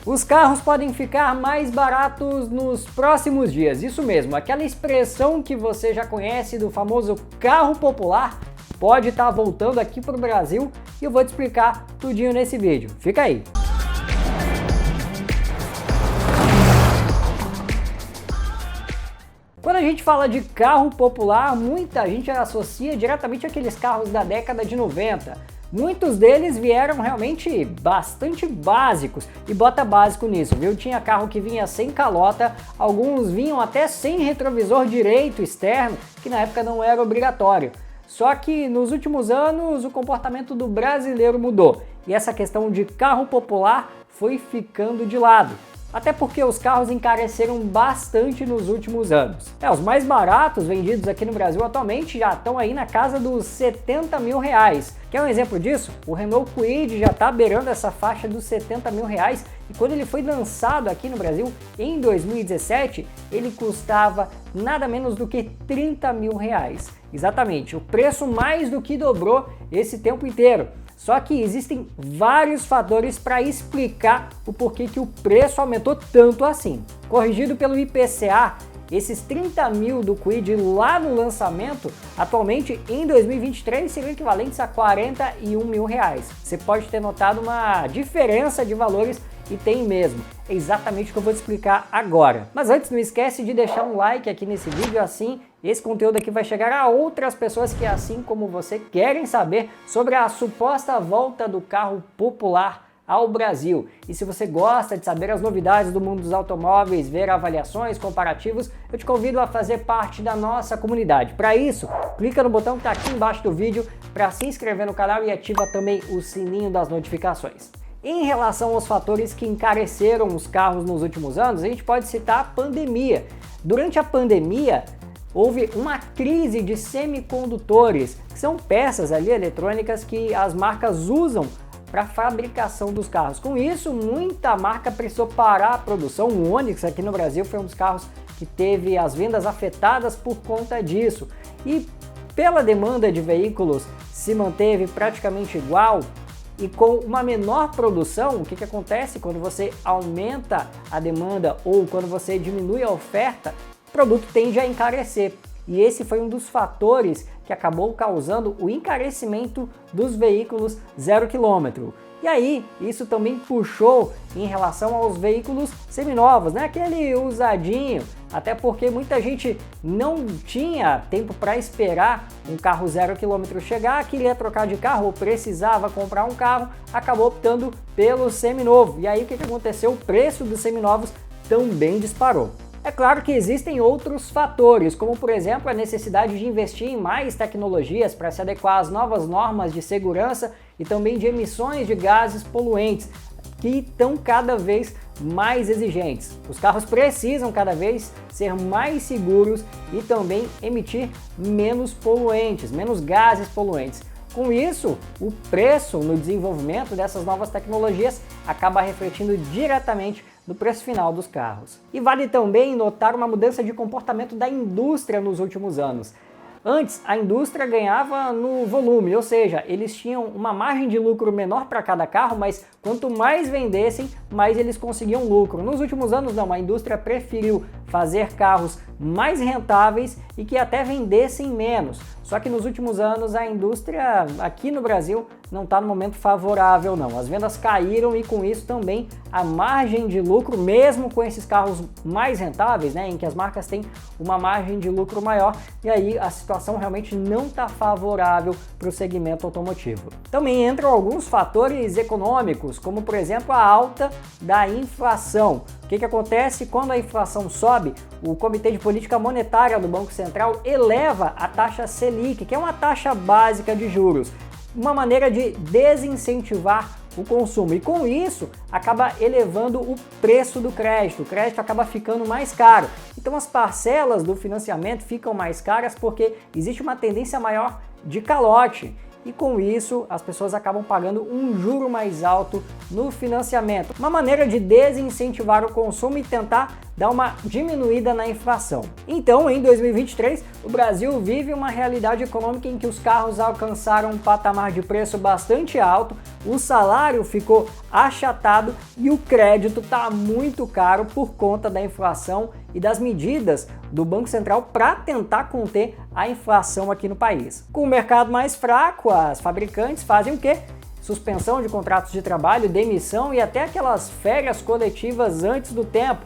Os carros podem ficar mais baratos nos próximos dias, isso mesmo, aquela expressão que você já conhece do famoso carro popular pode estar voltando aqui para o Brasil e eu vou te explicar tudinho nesse vídeo. Fica aí! Quando a gente fala de carro popular, muita gente associa diretamente àqueles carros da década de 90. Muitos deles vieram realmente bastante básicos, e bota básico nisso, viu? Tinha carro que vinha sem calota, alguns vinham até sem retrovisor direito externo, que na época não era obrigatório. Só que nos últimos anos o comportamento do brasileiro mudou, e essa questão de carro popular foi ficando de lado. Até porque os carros encareceram bastante nos últimos anos. Os mais baratos vendidos aqui no Brasil atualmente já estão aí na casa dos 70 mil reais. Quer um exemplo disso? O Renault Kwid já está beirando essa faixa dos 70 mil reais e quando ele foi lançado aqui no Brasil em 2017, ele custava nada menos do que 30 mil reais. Exatamente, o preço mais do que dobrou esse tempo inteiro. Só que existem vários fatores para explicar o porquê que o preço aumentou tanto assim. Corrigido pelo IPCA, esses 30 mil do Kwid lá no lançamento, atualmente em 2023 seriam equivalentes a 41 mil reais. Você pode ter notado uma diferença de valores e tem mesmo. É exatamente o que eu vou te explicar agora. Mas antes, não esquece de deixar um like aqui nesse vídeo, assim esse conteúdo aqui vai chegar a outras pessoas que, assim como você, querem saber sobre a suposta volta do carro popular ao Brasil. E se você gosta de saber as novidades do mundo dos automóveis, ver avaliações, comparativos, eu te convido a fazer parte da nossa comunidade. Para isso, clica no botão que está aqui embaixo do vídeo para se inscrever no canal e ativa também o sininho das notificações. Em relação aos fatores que encareceram os carros nos últimos anos, a gente pode citar a pandemia. Durante a pandemia, houve uma crise de semicondutores, que são peças ali eletrônicas que as marcas usam para a fabricação dos carros. Com isso, muita marca precisou parar a produção. O Onix aqui no Brasil foi um dos carros que teve as vendas afetadas por conta disso. E pela demanda de veículos se manteve praticamente igual, e com uma menor produção, o que acontece quando você aumenta a demanda ou quando você diminui a oferta? O produto tende a encarecer. E esse foi um dos fatores que acabou causando o encarecimento dos veículos 0 km. E aí, isso também puxou em relação aos veículos seminovos, né? Aquele usadinho, até porque muita gente não tinha tempo para esperar um carro 0 km chegar, queria trocar de carro ou precisava comprar um carro, acabou optando pelo seminovo. E aí o que aconteceu? O preço dos seminovos também disparou. É claro que existem outros fatores, como por exemplo a necessidade de investir em mais tecnologias para se adequar às novas normas de segurança e também de emissões de gases poluentes, que estão cada vez mais exigentes. Os carros precisam cada vez ser mais seguros e também emitir menos poluentes, menos gases poluentes. Com isso, o preço no desenvolvimento dessas novas tecnologias acaba refletindo diretamente no preço final dos carros. E vale também notar uma mudança de comportamento da indústria nos últimos anos. Antes, a indústria ganhava no volume, ou seja, eles tinham uma margem de lucro menor para cada carro, mas quanto mais vendessem, mais eles conseguiam lucro. Nos últimos anos, não, a indústria preferiu fazer carros mais rentáveis e que até vendessem menos. Só que nos últimos anos a indústria aqui no Brasil não está no momento favorável não. As vendas caíram e com isso também a margem de lucro, mesmo com esses carros mais rentáveis, né, em que as marcas têm uma margem de lucro maior, e aí a situação realmente não está favorável para o segmento automotivo. Também entram alguns fatores econômicos, como por exemplo a alta da inflação. O que acontece quando a inflação sobe? O Comitê de Política Monetária do Banco Central eleva a taxa Selic, que é uma taxa básica de juros, uma maneira de desincentivar o consumo, e com isso acaba elevando o preço do crédito. O crédito acaba ficando mais caro, então as parcelas do financiamento ficam mais caras porque existe uma tendência maior de calote. E com isso as pessoas acabam pagando um juro mais alto no financiamento. Uma maneira de desincentivar o consumo e tentar dar uma diminuída na inflação. Então, em 2023, o Brasil vive uma realidade econômica em que os carros alcançaram um patamar de preço bastante alto, o salário ficou achatado e o crédito está muito caro por conta da inflação e das medidas do Banco Central para tentar conter a inflação aqui no país. Com o mercado mais fraco, as fabricantes fazem o quê? Suspensão de contratos de trabalho, demissão e até aquelas férias coletivas antes do tempo.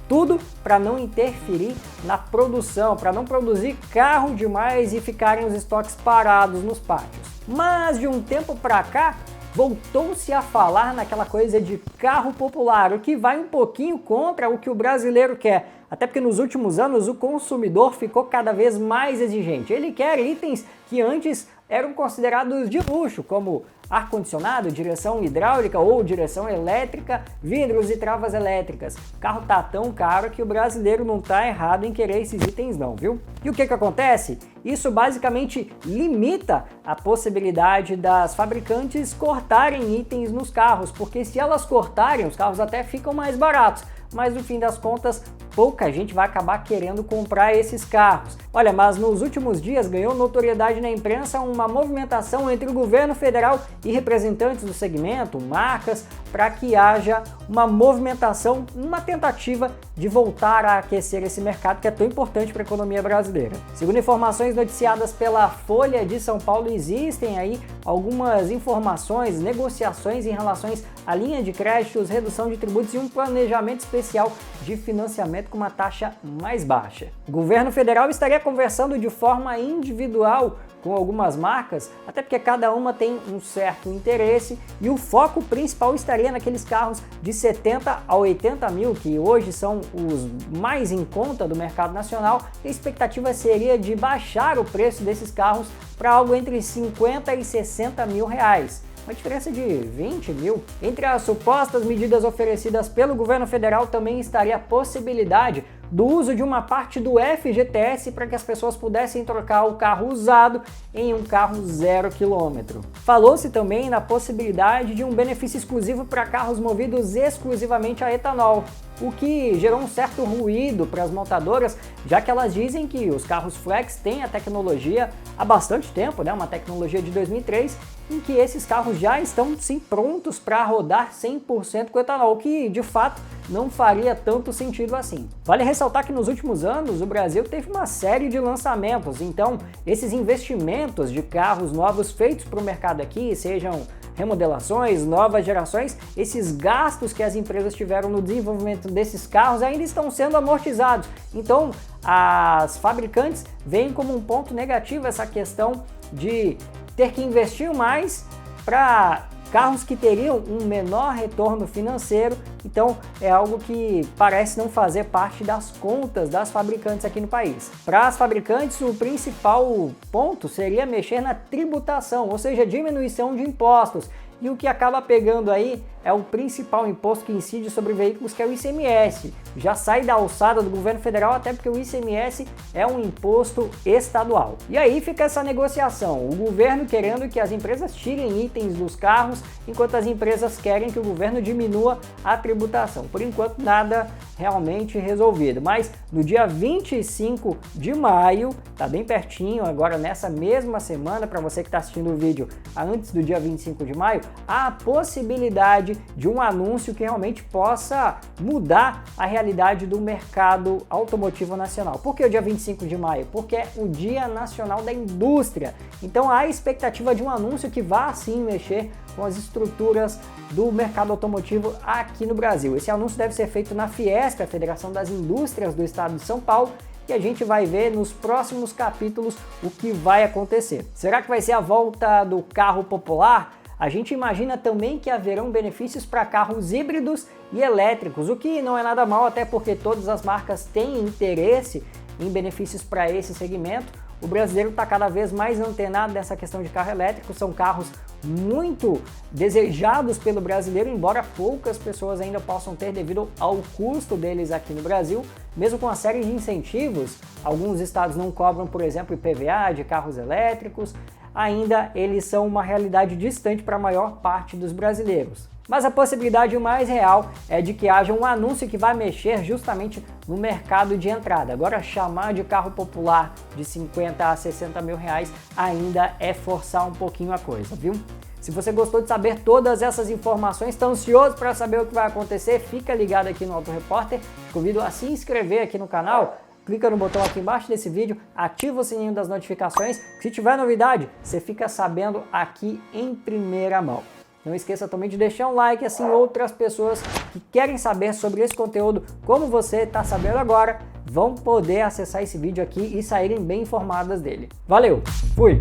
Tudo para não interferir na produção, para não produzir carro demais e ficarem os estoques parados nos pátios. Mas de um tempo para cá, voltou-se a falar naquela coisa de carro popular, o que vai um pouquinho contra o que o brasileiro quer. Até porque nos últimos anos o consumidor ficou cada vez mais exigente. Ele quer itens que antes eram considerados de luxo, como ar-condicionado, direção hidráulica ou direção elétrica, vidros e travas elétricas. O carro tá tão caro que o brasileiro não tá errado em querer esses itens não, viu? E o que acontece? Isso basicamente limita a possibilidade das fabricantes cortarem itens nos carros, porque se elas cortarem, os carros até ficam mais baratos, mas no fim das contas, pouca gente vai acabar querendo comprar esses carros. Olha, mas nos últimos dias ganhou notoriedade na imprensa uma movimentação entre o governo federal e representantes do segmento, marcas, para que haja uma movimentação, uma tentativa de voltar a aquecer esse mercado que é tão importante para a economia brasileira. Segundo informações noticiadas pela Folha de São Paulo, existem aí algumas informações, negociações em relação à linha de créditos, redução de tributos e um planejamento especial de financiamento com uma taxa mais baixa. O governo federal estaria conversando de forma individual com algumas marcas, até porque cada uma tem um certo interesse e o foco principal estaria naqueles carros de 70 a 80 mil, que hoje são os mais em conta do mercado nacional. A expectativa seria de baixar o preço desses carros para algo entre 50 e 60 mil reais. Uma diferença de 20 mil. Entre as supostas medidas oferecidas pelo governo federal também estaria a possibilidade do uso de uma parte do FGTS para que as pessoas pudessem trocar o carro usado em um carro 0 km. Falou-se também na possibilidade de um benefício exclusivo para carros movidos exclusivamente a etanol, o que gerou um certo ruído para as montadoras, já que elas dizem que os carros flex têm a tecnologia há bastante tempo, né? Uma tecnologia de 2003, em que esses carros já estão sim prontos para rodar 100% com etanol, que de fato não faria tanto sentido assim. Vale ressaltar que nos últimos anos o Brasil teve uma série de lançamentos, então esses investimentos de carros novos feitos para o mercado aqui, sejam remodelações, novas gerações, esses gastos que as empresas tiveram no desenvolvimento desses carros ainda estão sendo amortizados. Então as fabricantes veem como um ponto negativo essa questão de ter que investir mais para carros que teriam um menor retorno financeiro, então é algo que parece não fazer parte das contas das fabricantes aqui no país. Para as fabricantes, o principal ponto seria mexer na tributação, ou seja, diminuição de impostos. E o que acaba pegando aí é o principal imposto que incide sobre veículos, que é o ICMS. Já sai da alçada do governo federal, até porque o ICMS é um imposto estadual. E aí fica essa negociação, o governo querendo que as empresas tirem itens dos carros, enquanto as empresas querem que o governo diminua a tributação. Por enquanto, nada realmente resolvido. Mas no dia 25 de maio, tá bem pertinho, agora nessa mesma semana, para você que está assistindo o vídeo antes do dia 25 de maio, há a possibilidade de um anúncio que realmente possa mudar a realidade do mercado automotivo nacional. Por que o dia 25 de maio? Porque é o Dia Nacional da Indústria. Então há a expectativa de um anúncio que vá sim mexer com as estruturas do mercado automotivo aqui no Brasil. Esse anúncio deve ser feito na Fiesp, a Federação das Indústrias do Estado de São Paulo, e a gente vai ver nos próximos capítulos o que vai acontecer. Será que vai ser a volta do carro popular? A gente imagina também que haverão benefícios para carros híbridos e elétricos, o que não é nada mal, até porque todas as marcas têm interesse em benefícios para esse segmento. O brasileiro está cada vez mais antenado nessa questão de carro elétrico, são carros muito desejados pelo brasileiro, embora poucas pessoas ainda possam ter devido ao custo deles aqui no Brasil. Mesmo com uma série de incentivos, alguns estados não cobram, por exemplo, IPVA de carros elétricos, ainda eles são uma realidade distante para a maior parte dos brasileiros. Mas a possibilidade mais real é de que haja um anúncio que vai mexer justamente no mercado de entrada. Agora, chamar de carro popular de 50 a 60 mil reais ainda é forçar um pouquinho a coisa, viu? Se você gostou de saber todas essas informações, está ansioso para saber o que vai acontecer, fica ligado aqui no Auto Repórter. Te convido a se inscrever aqui no canal, clica no botão aqui embaixo desse vídeo, ativa o sininho das notificações. Se tiver novidade, você fica sabendo aqui em primeira mão. Não esqueça também de deixar um like, assim outras pessoas que querem saber sobre esse conteúdo, como você está sabendo agora, vão poder acessar esse vídeo aqui e saírem bem informadas dele. Valeu, fui!